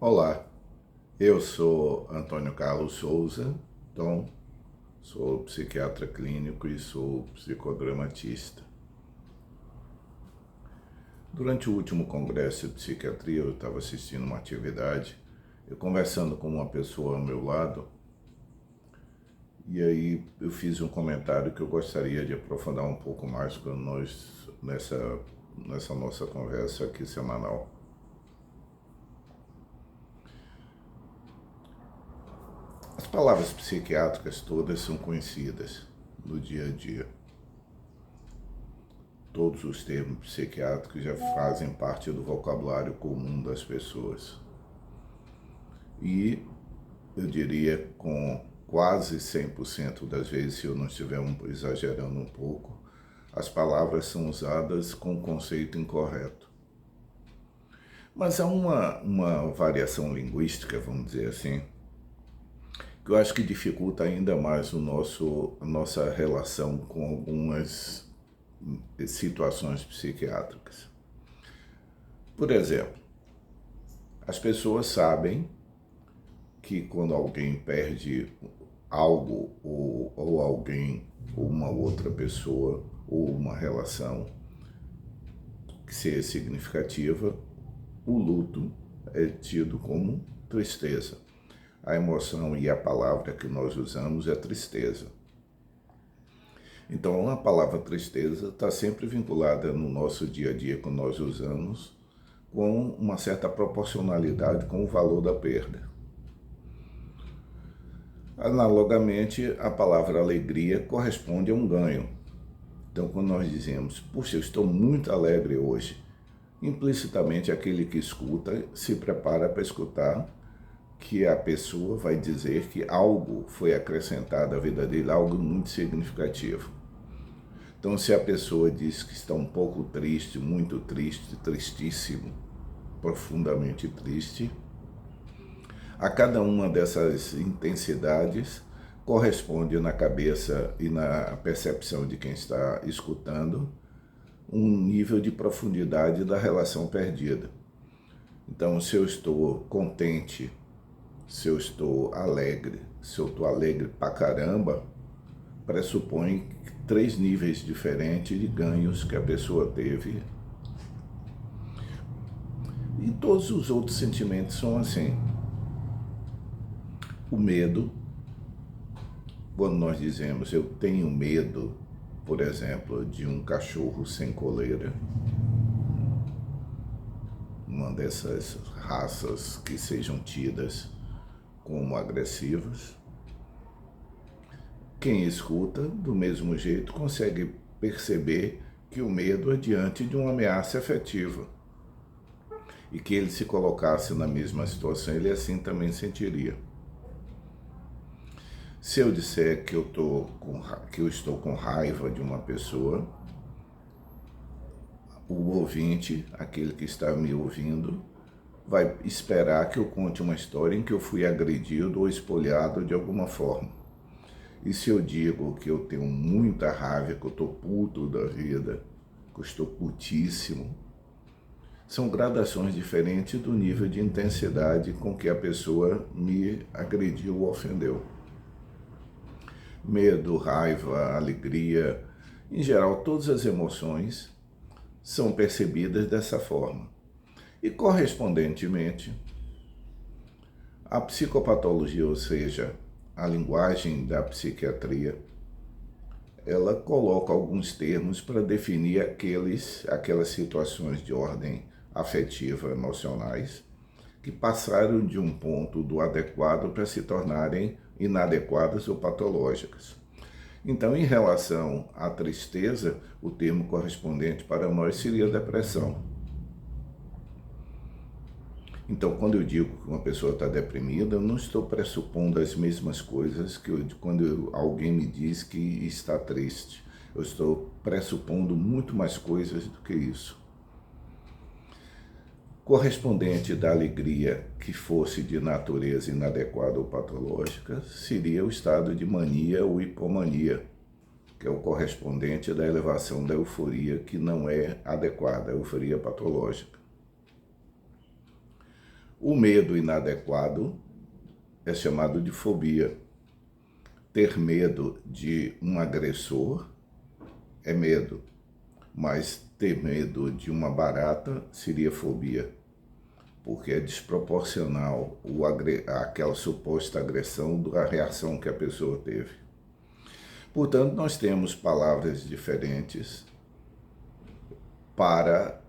Olá, eu sou Antônio Carlos Souza, sou psiquiatra clínico e sou psicodramatista. Durante o último congresso de psiquiatria, eu estava assistindo uma atividade, eu conversando com uma pessoa ao meu lado, e aí eu fiz um comentário que eu gostaria de aprofundar um pouco mais com nós nessa nossa conversa aqui semanal. As palavras psiquiátricas todas são conhecidas no dia a dia. Todos os termos psiquiátricos já fazem parte do vocabulário comum das pessoas. E eu diria com quase 100% das vezes, se eu não estiver exagerando um pouco, as palavras são usadas com o conceito incorreto. Mas há uma variação linguística, vamos dizer assim, que eu acho que dificulta ainda mais a nossa relação com algumas situações psiquiátricas. Por exemplo, as pessoas sabem que quando alguém perde algo ou alguém, ou uma outra pessoa, ou uma relação que seja significativa, o luto é tido como tristeza. A emoção e a palavra que nós usamos é tristeza. Então, a palavra tristeza está sempre vinculada no nosso dia a dia que nós usamos com uma certa proporcionalidade com o valor da perda. Analogamente, a palavra alegria corresponde a um ganho. Então, quando nós dizemos, puxa, eu estou muito alegre hoje, implicitamente aquele que escuta se prepara para escutar que a pessoa vai dizer que algo foi acrescentado à vida dele, algo muito significativo. Então, se a pessoa diz que está um pouco triste, muito triste, tristíssimo, profundamente triste, a cada uma dessas intensidades corresponde na cabeça e na percepção de quem está escutando um nível de profundidade da relação perdida. Então, se eu estou contente, se eu estou alegre, se eu estou alegre pra caramba, pressupõe 3 níveis diferentes de ganhos que a pessoa teve. E todos os outros sentimentos são assim. O medo, quando nós dizemos eu tenho medo, por exemplo, de um cachorro sem coleira, uma dessas raças que sejam tidas como agressivas, quem escuta, do mesmo jeito, consegue perceber que o medo é diante de uma ameaça efetiva. E que ele se colocasse na mesma situação, ele assim também sentiria. Se eu disser que eu estou com raiva de uma pessoa, o ouvinte, aquele que está me ouvindo, vai esperar que eu conte uma história em que eu fui agredido ou espolhado de alguma forma. E se eu digo que eu tenho muita raiva, que eu estou puto da vida, que eu estou putíssimo, são gradações diferentes do nível de intensidade com que a pessoa me agrediu ou ofendeu. Medo, raiva, alegria, em geral, todas as emoções são percebidas dessa forma. E, correspondentemente, a psicopatologia, ou seja, a linguagem da psiquiatria, ela coloca alguns termos para definir aquelas situações de ordem afetiva, emocionais, que passaram de um ponto do adequado para se tornarem inadequadas ou patológicas. Então, em relação à tristeza, o termo correspondente para nós seria depressão. Então, quando eu digo que uma pessoa está deprimida, eu não estou pressupondo as mesmas coisas que quando alguém me diz que está triste. Eu estou pressupondo muito mais coisas do que isso. Correspondente da alegria que fosse de natureza inadequada ou patológica, seria o estado de mania ou hipomania, que é o correspondente da elevação da euforia que não é adequada, a euforia patológica. O medo inadequado é chamado de fobia. Ter medo de um agressor é medo, mas ter medo de uma barata seria fobia, porque é desproporcional aquela suposta agressão à reação que a pessoa teve. Portanto, nós temos palavras diferentes para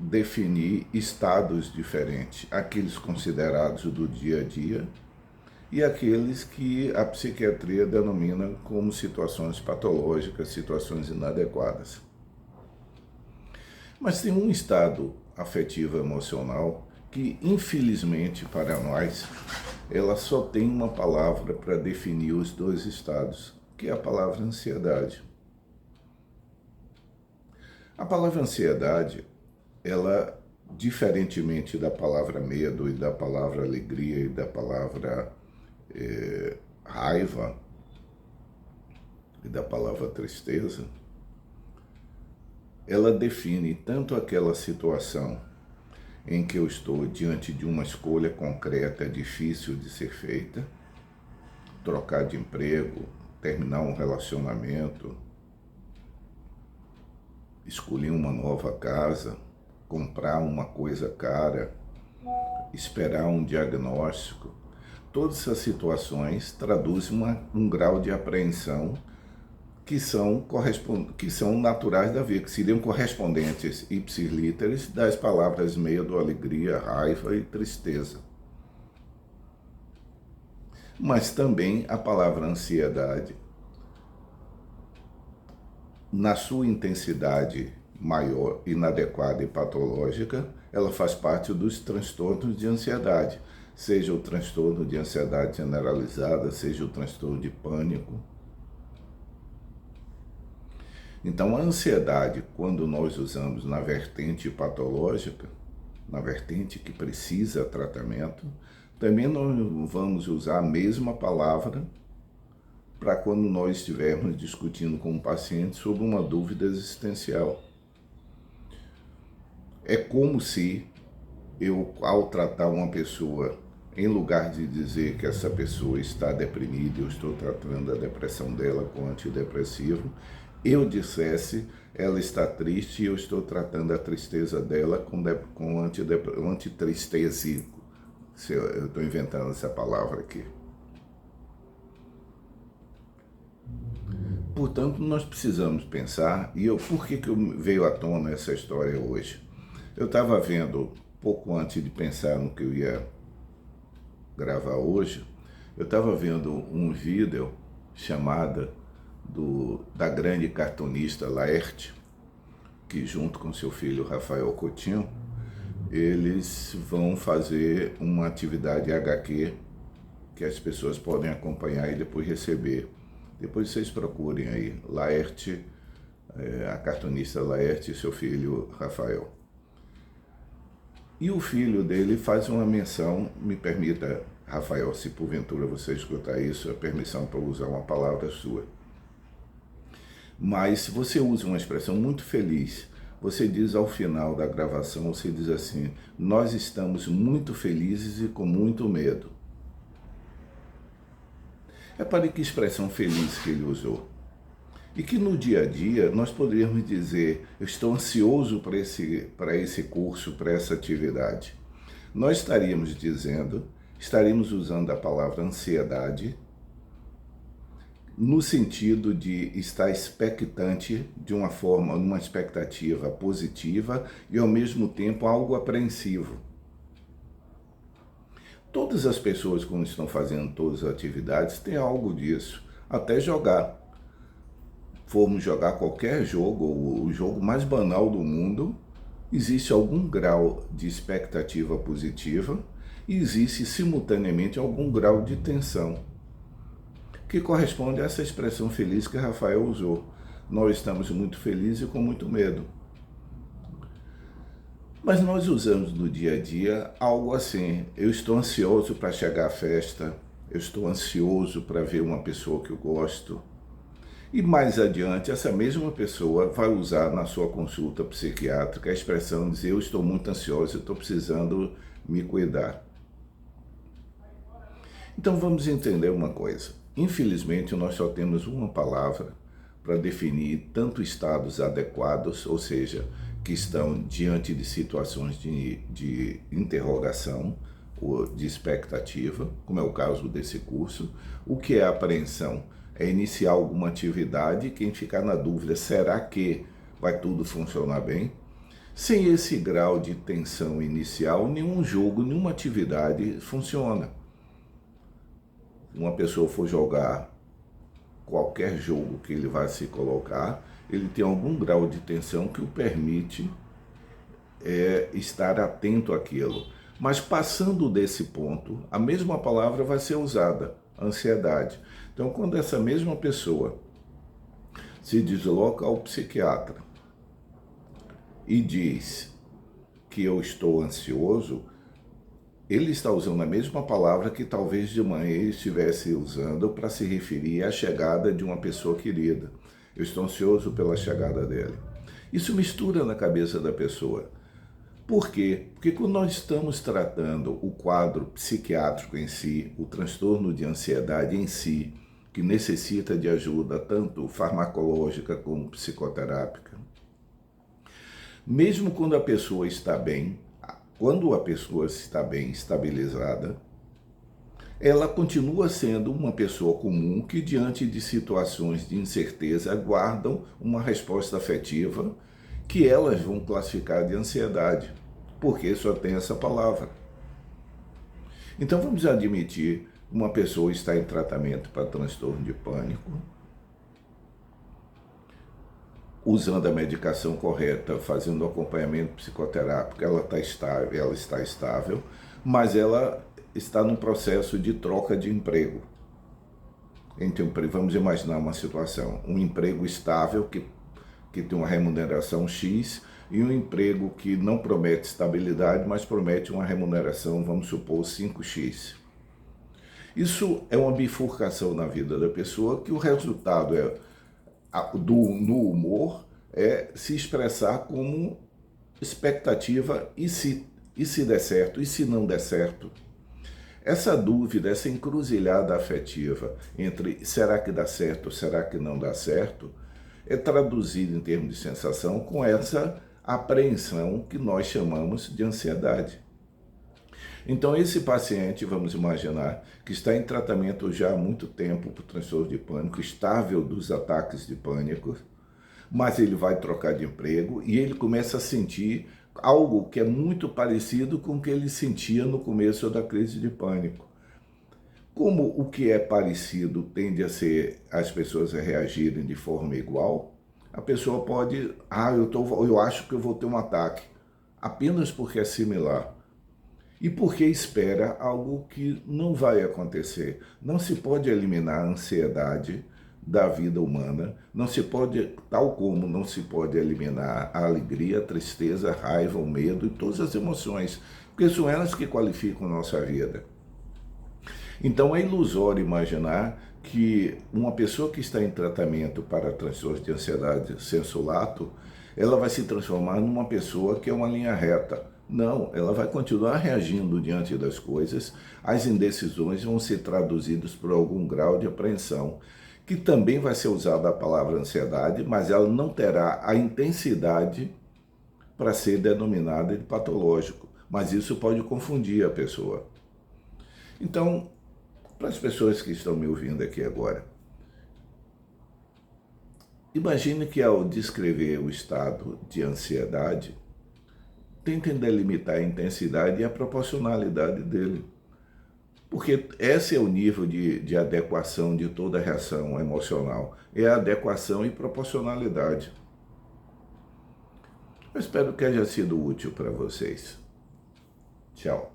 definir estados diferentes, aqueles considerados do dia a dia e aqueles que a psiquiatria denomina como situações patológicas, situações inadequadas. Mas tem um estado afetivo emocional que, infelizmente para nós, ela só tem uma palavra para definir os dois estados, que é a palavra ansiedade. A palavra ansiedade, ela, diferentemente da palavra medo e da palavra alegria e da palavra raiva e da palavra tristeza, ela define tanto aquela situação em que eu estou diante de uma escolha concreta, difícil de ser feita, trocar de emprego, terminar um relacionamento, escolher uma nova casa, comprar uma coisa cara, esperar um diagnóstico. Todas essas situações traduzem um grau de apreensão que são naturais da vida, que seriam correspondentes ipsis literis das palavras medo, alegria, raiva e tristeza. Mas também a palavra ansiedade, na sua intensidade maior, inadequada e patológica, ela faz parte dos transtornos de ansiedade, seja o transtorno de ansiedade generalizada, seja o transtorno de pânico. Então, a ansiedade, quando nós usamos na vertente patológica, na vertente que precisa tratamento, também nós vamos usar a mesma palavra para quando nós estivermos discutindo com um paciente sobre uma dúvida existencial. É como se eu, ao tratar uma pessoa, em lugar de dizer que essa pessoa está deprimida, eu estou tratando a depressão dela com antidepressivo, eu dissesse, ela está triste e eu estou tratando a tristeza dela com antitristesico. Eu estou inventando essa palavra aqui. Portanto, nós precisamos pensar, por que veio à tona essa história hoje? Eu estava vendo, pouco antes de pensar no que eu ia gravar hoje, eu estava vendo um vídeo da grande cartunista Laerte, que junto com seu filho Rafael Coutinho, eles vão fazer uma atividade HQ que as pessoas podem acompanhar e depois receber. Depois vocês procurem aí, Laerte, a cartunista Laerte e seu filho Rafael. E o filho dele faz uma menção, me permita, Rafael, se porventura você escutar isso, é permissão para usar uma palavra sua. Mas se você usa uma expressão muito feliz, você diz ao final da gravação, você diz assim, nós estamos muito felizes e com muito medo. É para que expressão feliz que ele usou. E que no dia a dia nós poderíamos dizer, eu estou ansioso para esse curso, para essa atividade. Nós estaríamos usando a palavra ansiedade no sentido de estar expectante de uma forma, numa expectativa positiva e ao mesmo tempo algo apreensivo. Todas as pessoas, quando estão fazendo todas as atividades, têm algo disso, até jogar. Formos jogar qualquer jogo, o jogo mais banal do mundo, existe algum grau de expectativa positiva e existe simultaneamente algum grau de tensão, que corresponde a essa expressão feliz que Rafael usou. Nós estamos muito felizes e com muito medo. Mas nós usamos no dia a dia algo assim, eu estou ansioso para chegar à festa, eu estou ansioso para ver uma pessoa que eu gosto. E mais adiante, essa mesma pessoa vai usar na sua consulta psiquiátrica a expressão de dizer, eu estou muito ansioso, eu estou precisando me cuidar. Então vamos entender uma coisa. Infelizmente, nós só temos uma palavra para definir tanto estados adequados, ou seja, que estão diante de situações de interrogação ou de expectativa, como é o caso desse curso. O que é apreensão? É iniciar alguma atividade e quem ficar na dúvida, será que vai tudo funcionar bem? Sem esse grau de tensão inicial, nenhum jogo, nenhuma atividade funciona. Uma pessoa for jogar qualquer jogo que ele vai se colocar, ele tem algum grau de tensão que o permite estar atento àquilo. Mas passando desse ponto, a mesma palavra vai ser usada, ansiedade. Então, quando essa mesma pessoa se desloca ao psiquiatra e diz que eu estou ansioso, ele está usando a mesma palavra que talvez de manhã ele estivesse usando para se referir à chegada de uma pessoa querida. Eu estou ansioso pela chegada dele. Isso mistura na cabeça da pessoa. Por quê? Porque quando nós estamos tratando o quadro psiquiátrico em si, o transtorno de ansiedade em si, que necessita de ajuda tanto farmacológica como psicoterápica, mesmo quando a pessoa está bem, quando a pessoa está bem estabilizada, ela continua sendo uma pessoa comum que, diante de situações de incerteza, aguardam uma resposta afetiva que elas vão classificar de ansiedade, porque só tem essa palavra. Então vamos admitir uma pessoa está em tratamento para transtorno de pânico, usando a medicação correta, fazendo o acompanhamento psicoterápico, ela está estável, mas ela está num processo de troca de emprego. Então, vamos imaginar uma situação, um emprego estável que tem uma remuneração X e um emprego que não promete estabilidade, mas promete uma remuneração, vamos supor, 5X. Isso é uma bifurcação na vida da pessoa que o resultado no humor é se expressar como expectativa e se der certo, e se não der certo. Essa dúvida, essa encruzilhada afetiva entre será que dá certo, será que não dá certo, é traduzida em termos de sensação com essa apreensão que nós chamamos de ansiedade. Então esse paciente, vamos imaginar, que está em tratamento já há muito tempo por transtorno de pânico, estável dos ataques de pânico, mas ele vai trocar de emprego e ele começa a sentir algo que é muito parecido com o que ele sentia no começo da crise de pânico. Como o que é parecido tende a ser as pessoas a reagirem de forma igual, a pessoa pode, eu acho que eu vou ter um ataque, apenas porque é similar. E porque espera algo que não vai acontecer. Não se pode eliminar a ansiedade da vida humana, não se pode, tal como não se pode eliminar a alegria, a tristeza, a raiva, o medo e todas as emoções, porque são elas que qualificam a nossa vida. Então é ilusório imaginar que uma pessoa que está em tratamento para transtornos de ansiedade senso-lato, ela vai se transformar numa pessoa que é uma linha reta. Não, ela vai continuar reagindo diante das coisas, as indecisões vão ser traduzidas por algum grau de apreensão, que também vai ser usada a palavra ansiedade, mas ela não terá a intensidade para ser denominada de patológico, mas isso pode confundir a pessoa. Então, para as pessoas que estão me ouvindo aqui agora, imagine que ao descrever o estado de ansiedade, tentem delimitar a intensidade e a proporcionalidade dele. Porque esse é o nível de adequação de toda reação emocional. É a adequação e proporcionalidade. Eu espero que haja sido útil para vocês. Tchau.